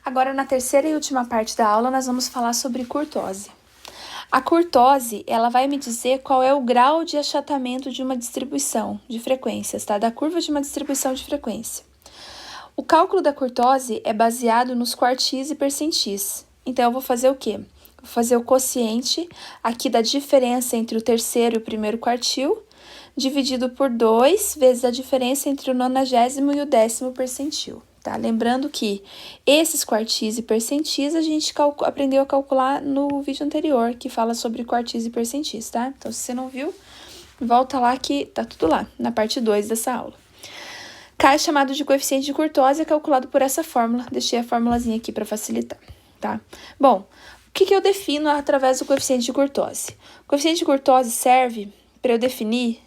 Agora, na terceira e última parte da aula, nós vamos falar sobre curtose. A curtose, ela vai me dizer qual é o grau de achatamento de uma distribuição de frequências, tá? Da curva de uma distribuição de frequência. O cálculo da curtose é baseado nos quartis e percentis. Então, eu vou fazer o quê? Vou fazer o quociente aqui da diferença entre o terceiro e o primeiro quartil, dividido por 2 vezes a diferença entre o 90º e o 10º percentil. Tá? Lembrando que esses quartis e percentis a gente aprendeu a calcular no vídeo anterior, que fala sobre quartis e percentis, tá? Então, se você não viu, volta lá que tá tudo lá, na parte 2 dessa aula. K é chamado de coeficiente de curtose, é calculado por essa fórmula. Deixei a formulazinha aqui para facilitar, tá? Bom, o que eu defino através do coeficiente de curtose? O coeficiente de curtose serve para eu definir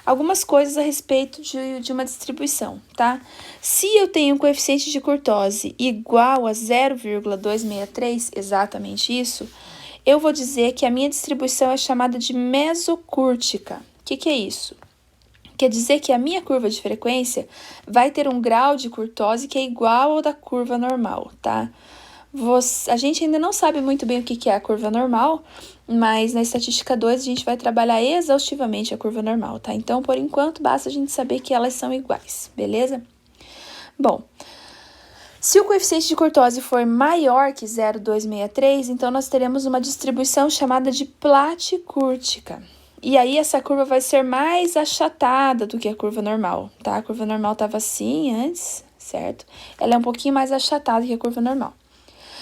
algumas coisas a respeito de uma distribuição, tá? Se eu tenho um coeficiente de curtose igual a 0,263, exatamente isso, eu vou dizer que a minha distribuição é chamada de mesocúrtica. O que é isso? Quer dizer que a minha curva de frequência vai ter um grau de curtose que é igual ao da curva normal, tá? A gente ainda não sabe muito bem o que é a curva normal, mas na estatística 2 a gente vai trabalhar exaustivamente a curva normal, tá? Então, por enquanto, basta a gente saber que elas são iguais, beleza? Bom, se o coeficiente de curtose for maior que 0,263, então nós teremos uma distribuição chamada de platicúrtica. E aí, essa curva vai ser mais achatada do que a curva normal, tá? A curva normal estava assim antes, certo? Ela é um pouquinho mais achatada que a curva normal.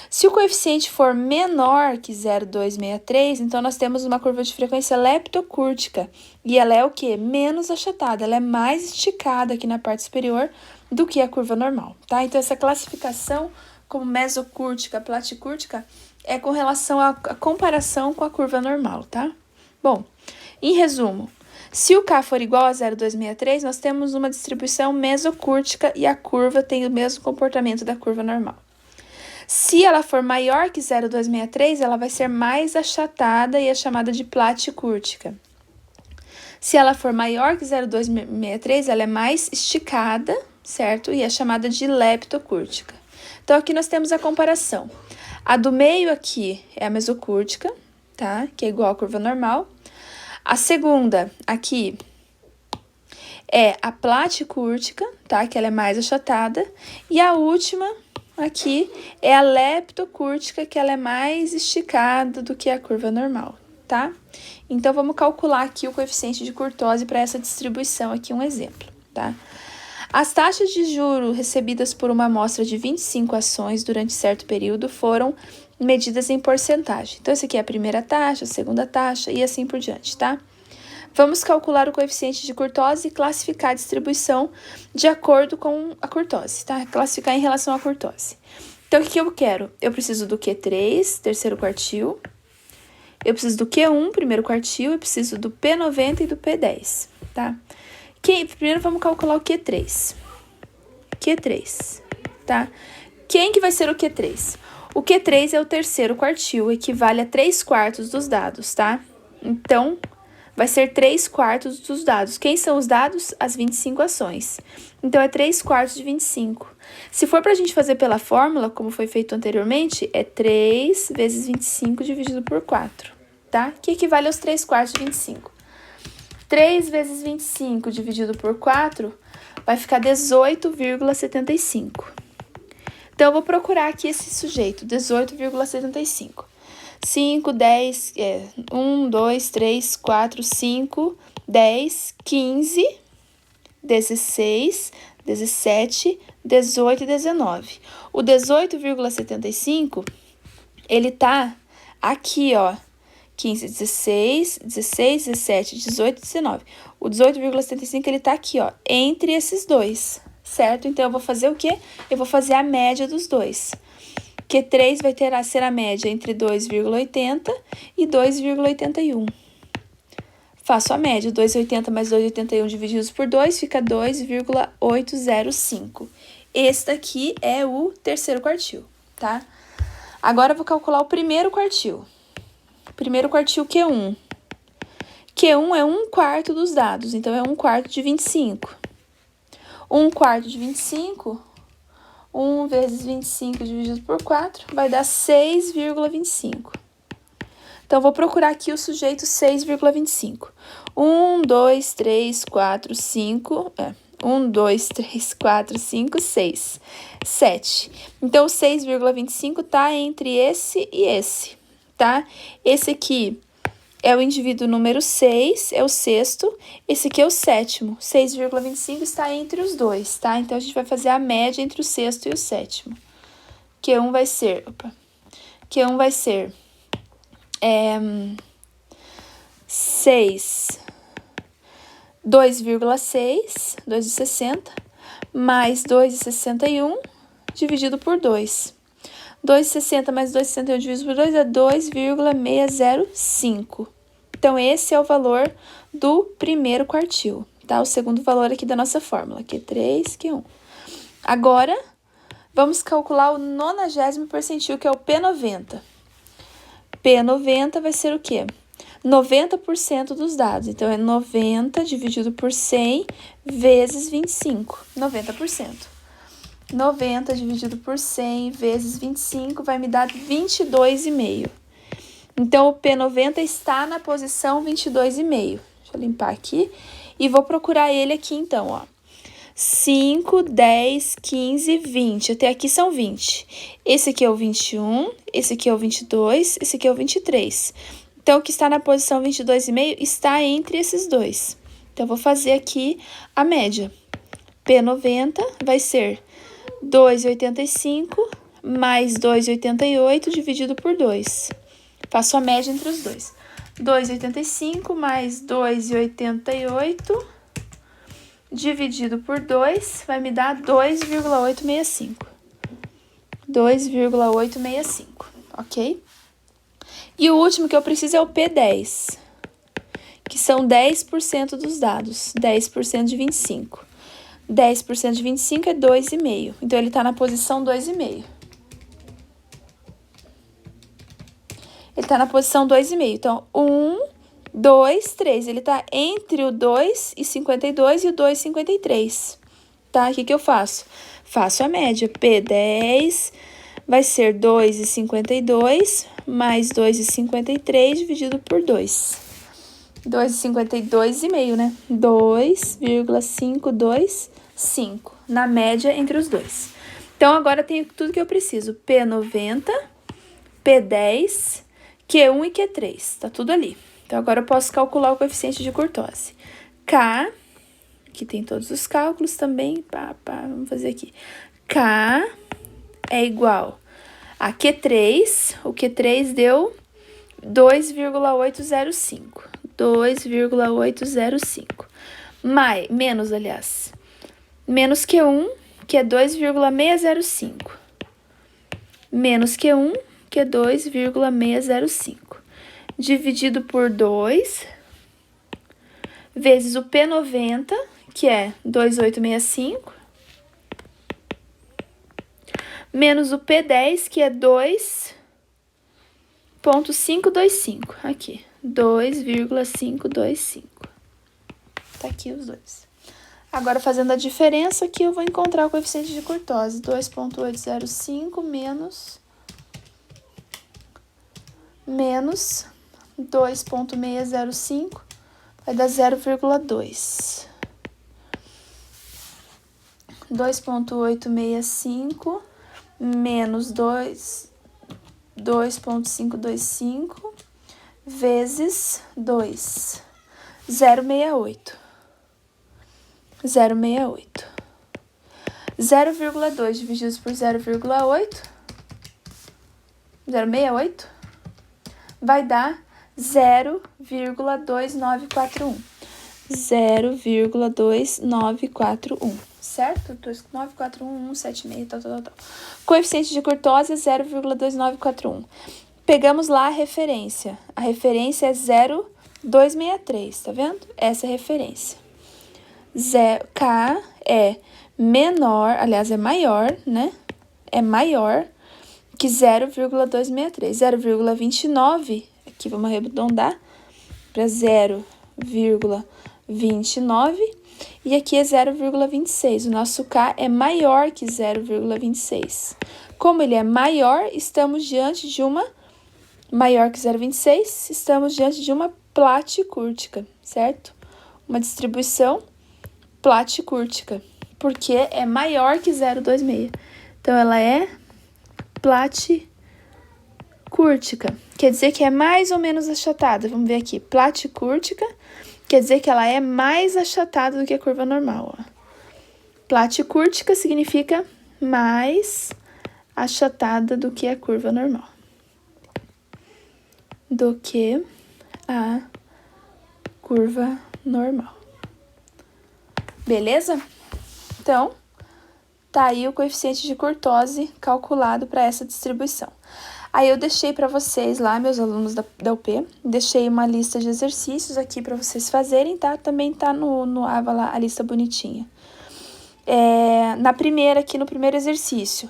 Se o coeficiente for menor que 0,263, então nós temos uma curva de frequência leptocúrtica. E ela é o quê? Menos achatada, ela é mais esticada aqui na parte superior do que a curva normal, tá? Então, essa classificação como mesocúrtica, platicúrtica, é com relação à comparação com a curva normal, tá? Bom, em resumo, se o K for igual a 0,263, nós temos uma distribuição mesocúrtica e a curva tem o mesmo comportamento da curva normal. Se ela for maior que 0,263, ela vai ser mais achatada e é chamada de platicúrtica. Se ela for maior que 0,263, ela é mais esticada, certo? E é chamada de leptocúrtica. Então, aqui nós temos a comparação. A do meio aqui é a mesocúrtica, tá? Que é igual à curva normal. A segunda aqui é a platicúrtica, tá? Que ela é mais achatada. E a última aqui é a leptocúrtica, que ela é mais esticada do que a curva normal, tá? Então, vamos calcular aqui o coeficiente de curtose para essa distribuição aqui, um exemplo, tá? As taxas de juros recebidas por uma amostra de 25 ações durante certo período foram medidas em porcentagem. Então, essa aqui é a primeira taxa, a segunda taxa e assim por diante, tá? Vamos calcular o coeficiente de curtose e classificar a distribuição de acordo com a curtose, tá? Classificar em relação à curtose. Então, o que eu quero? Eu preciso do Q3, terceiro quartil. Eu preciso do Q1, primeiro quartil. Eu preciso do P90 e do P10, tá? Primeiro, vamos calcular o Q3. Q3, tá? Quem que vai ser o Q3? O Q3 é o terceiro quartil, equivale a 3/4 dos dados, tá? Então, vai ser 3/4 dos dados. Quem são os dados? As 25 ações. Então, é 3/4 de 25. Se for para a gente fazer pela fórmula, como foi feito anteriormente, é 3 vezes 25 dividido por 4, tá? Que equivale aos 3/4 de 25. 3 vezes 25 dividido por 4 vai ficar 18,75. Então, eu vou procurar aqui esse sujeito, 18,75. 5, 10, 1, 2, 3, 4, 5, 10, 15, 16, 17, 18 e 19. O 18,75, ele tá aqui, ó, 15, 16, 16, 17, 18 e 19. O 18,75, ele tá aqui, ó, entre esses dois, certo? Então, eu vou fazer o quê? Eu vou fazer a média dos dois. Q3 vai ser a média entre 2,80 e 2,81. Faço a média, 2,80 mais 2,81 divididos por 2 fica 2,805. Esse daqui é o terceiro quartil, tá? Agora, eu vou calcular o primeiro quartil. Primeiro quartil Q1. Q1 é 1/4 dos dados, então é 1/4 de 25. 1/4 de 25... 1 vezes 25 dividido por 4 vai dar 6,25. Então, vou procurar aqui o sujeito 6,25. 1, 2, 3, 4, 5... 1, 2, 3, 4, 5, 6, 7. Então, o 6,25 tá entre esse e esse, tá? Esse aqui é o indivíduo número 6, é o sexto. Esse aqui é o sétimo. 6,25 está entre os dois, tá? Então, a gente vai fazer a média entre o sexto e o sétimo. Q1 vai ser... Q1 vai ser... 2,6, 2,60, mais 2,61 dividido por 2. 2,60 mais 2,61 dividido por 2 é 2,605. Então, esse é o valor do primeiro quartil, tá? O segundo valor aqui da nossa fórmula, Q3, Q1. Agora, vamos calcular o 90º percentil, que é o P90. P90 vai ser o quê? 90% dos dados. Então, é 90 dividido por 100 vezes 25. 90%. 90 dividido por 100 vezes 25 vai me dar 22,5. Então, o P90 está na posição 22,5. Deixa eu limpar aqui. E vou procurar ele aqui, então, ó. 5, 10, 15, 20. Até aqui são 20. Esse aqui é o 21, esse aqui é o 22, esse aqui é o 23. Então, o que está na posição 22,5 está entre esses dois. Então, vou fazer aqui a média. P90 vai ser 2,85 mais 2,88 dividido por 2. Faço a média entre os dois. 2,85 mais 2,88 dividido por 2 vai me dar 2,865. 2,865, ok? E o último que eu preciso é o P10, que são 10% dos dados. 10% de 25. 10% de 25 é 2,5. Então, ele está na posição 2,5. Ele está na posição 2,5. Então, 1, 2, 3. Ele está entre o 2,52 e o 2,53. Tá? O que eu faço? Faço a média. P10 vai ser 2,52 mais 2,53 dividido por 2. 2,52,5, né? 2,525 na média entre os dois. Então, agora eu tenho tudo que eu preciso. P90, P10, Q1 e Q3. Tá tudo ali. Então, agora eu posso calcular o coeficiente de kurtose. K, que tem todos os cálculos também. Vamos fazer aqui. K é igual a Q3. O Q3 deu 2,805. 2,805. Menos, aliás. Menos Q1, que é 2,605. Menos Q1, que é 2,605. Dividido por 2, vezes o P90, que é 2,865. Menos o P10, que é 2,525. Aqui, 2,525. Tá aqui os dois. Agora, fazendo a diferença aqui, eu vou encontrar o coeficiente de kurtose. 2,805 menos 2,605 vai dar 0,2. 2,865 menos 2,525 vezes 2, 0,68. 0,68. 0,2 divididos por 0,8, 0,68, vai dar 0,2941. 0,2941, certo? 941, 176, tal. Coeficiente de kurtose é 0,2941. Pegamos lá a referência. A referência é 0,263, tá vendo? Essa é a referência. K é menor, aliás, é maior, né? É maior que 0,263. 0,29, aqui vamos arredondar para 0,29 0,29 e aqui é 0,26. O nosso K é maior que 0,26. Como ele é maior, estamos diante de uma maior que 0,26, estamos diante de uma platicúrtica, certo? Uma distribuição platicúrtica, porque é maior que 0,26. Então, ela é platicúrtica. Quer dizer que é mais ou menos achatada. Vamos ver aqui. Platicúrtica quer dizer que ela é mais achatada do que a curva normal. Ó. Platicúrtica significa mais achatada do que a curva normal. Do que a curva normal. Beleza? Então, tá aí o coeficiente de kurtose calculado para essa distribuição. Aí eu deixei para vocês lá, meus alunos da UP, deixei uma lista de exercícios aqui para vocês fazerem, tá? Também tá no AVA lá, a lista bonitinha. Na primeira, aqui no primeiro exercício,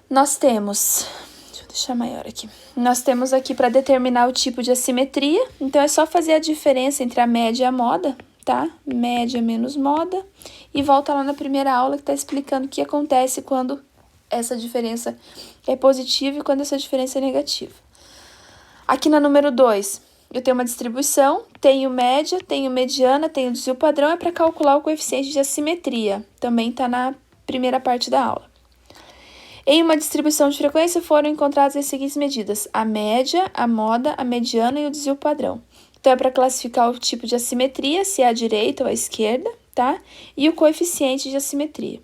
nós temos... Deixa eu deixar maior aqui. Nós temos aqui para determinar o tipo de assimetria, então é só fazer a diferença entre a média e a moda, tá? Média menos moda, e volta lá na primeira aula que tá explicando o que acontece quando essa diferença é positiva e quando essa diferença é negativa. Aqui na número 2, eu tenho uma distribuição, tenho média, tenho mediana, tenho desvio padrão, é para calcular o coeficiente de assimetria, também tá na primeira parte da aula. Em uma distribuição de frequência foram encontradas as seguintes medidas: a média, a moda, a mediana e o desvio padrão. Então, é para classificar o tipo de assimetria, se é à direita ou à esquerda, tá? E o coeficiente de assimetria.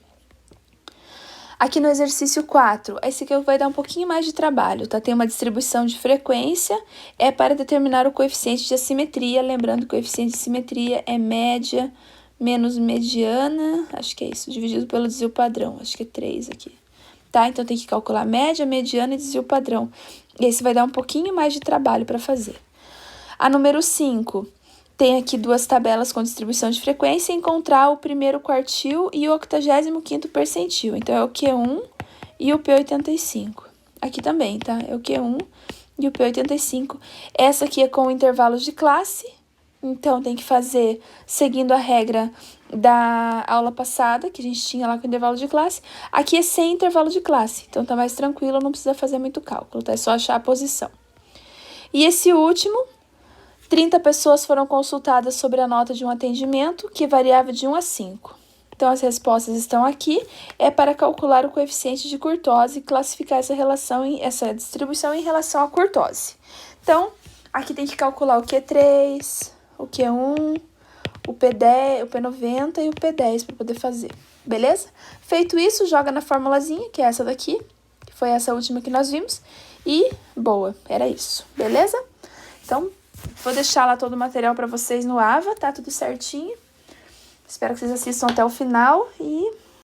Aqui no exercício 4, esse aqui vai dar um pouquinho mais de trabalho, tá? Tem uma distribuição de frequência, é para determinar o coeficiente de assimetria, lembrando que o coeficiente de simetria é média menos mediana, acho que é isso, dividido pelo desvio padrão, acho que é 3 aqui, tá? Então, tem que calcular média, mediana e desvio padrão. E esse vai dar um pouquinho mais de trabalho para fazer. A número 5, tem aqui duas tabelas com distribuição de frequência, encontrar o primeiro quartil e o 85º percentil. Então, é o Q1 e o P85. Aqui também, tá? É o Q1 e o P85. Essa aqui é com intervalos de classe, então tem que fazer seguindo a regra da aula passada, que a gente tinha lá com intervalo de classe. Aqui é sem intervalo de classe, então tá mais tranquilo, não precisa fazer muito cálculo, tá? É só achar a posição. E esse último... 30 pessoas foram consultadas sobre a nota de um atendimento, que variava de 1 a 5. Então, as respostas estão aqui. É para calcular o coeficiente de kurtose e classificar essa distribuição em relação à kurtose. Então, aqui tem que calcular o Q3, o Q1, o P10, o P90 e o P10 para poder fazer. Beleza? Feito isso, joga na formulazinha, que é essa daqui, que foi essa última que nós vimos. E, boa, era isso. Beleza? Então... vou deixar lá todo o material para vocês no AVA, tá tudo certinho. Espero que vocês assistam até o final e